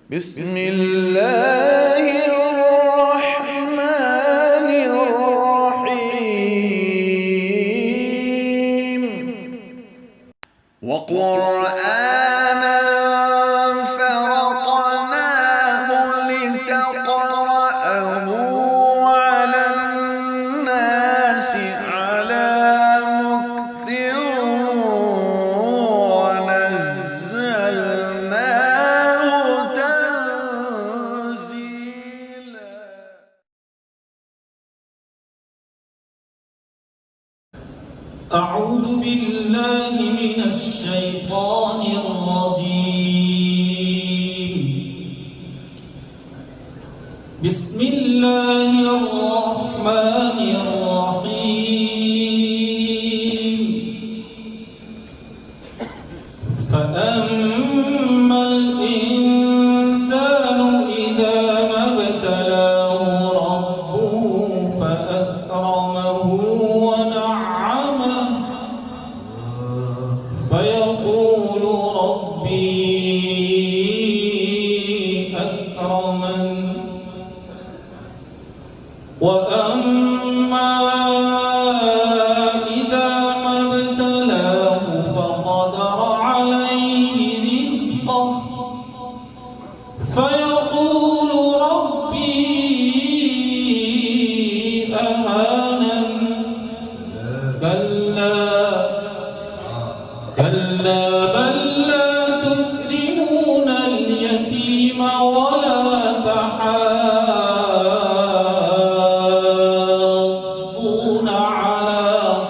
بسم الله الرحمن الرحيم وقرآنا فرقناه لتقرأه على الناس على مكث ونزلناه تنزيلا. أعوذ بالله من الشيطان الرجيم. بسم الله الرحمن الرحيم. فأما الإنسان إذا ما ابتلاه ربه فأكرمه ونعمه فيقول ربي أكرمن. وأما إذا ما ابتلاه فقدر عليه رزقه فيقول ربي أهانن. كلا بل لا تكرمون اليتيم ولا تحاضون على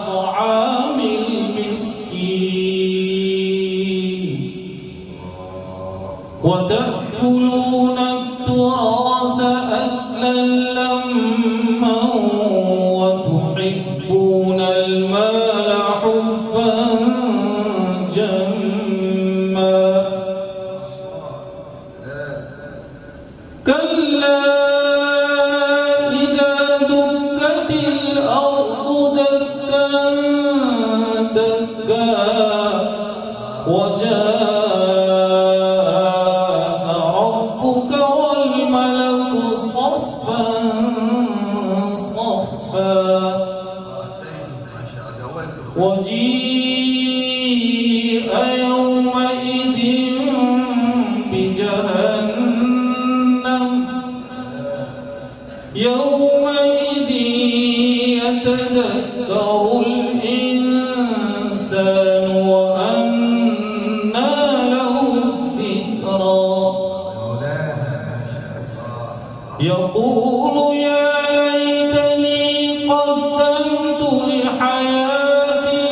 طعام المسكين وتأكلون التراث أكلا لما وتحبون المال حبا جما. كلا إذا دكت الأرض دكا دكا وجاء ربك والملك صفا صفا وجيء يومئذ بجهنم يومئذ يتذكر الإنسان وأنى له الذكرى يقول يا ليتني قدمت لحياتي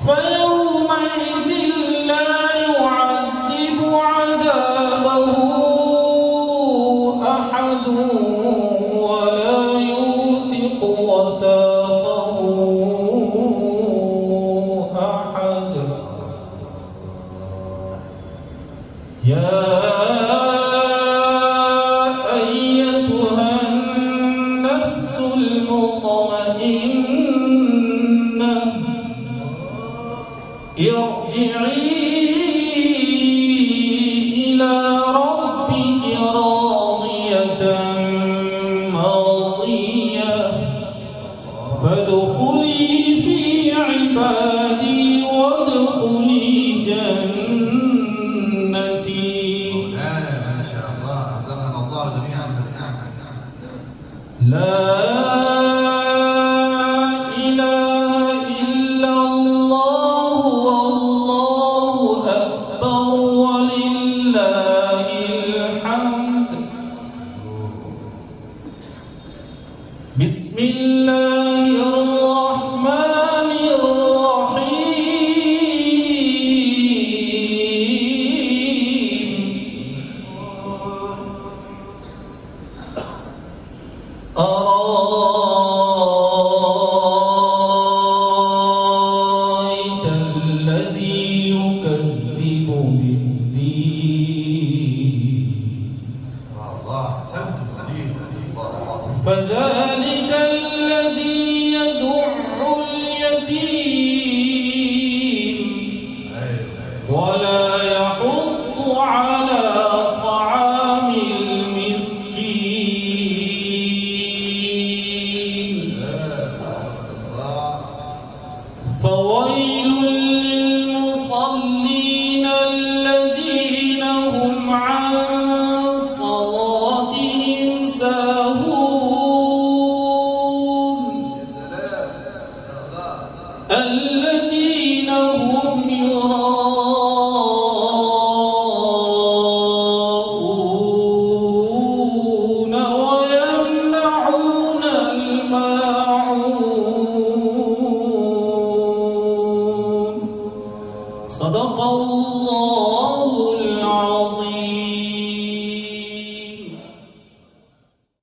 فيومئذ لا يعذب عذابه أحد ولا يوثق وثاقه أحد. يا أيتها النفس المطمئنة ارجعي إلى ربك راضية مرضية فادخلي في عبادي وادخلي جنتي. ما شاء الله رزقنا الله جميعا بالنعمة. لا إله إلا الله والله أكبر ولله الحمد. بسم الله الرحمن الرحيم. أرأيت الذي يكذب بالدين فذلك الذي يدع اليتيم ولا يحض الذين هم يراءون ويمنعون الماعون. صدق الله.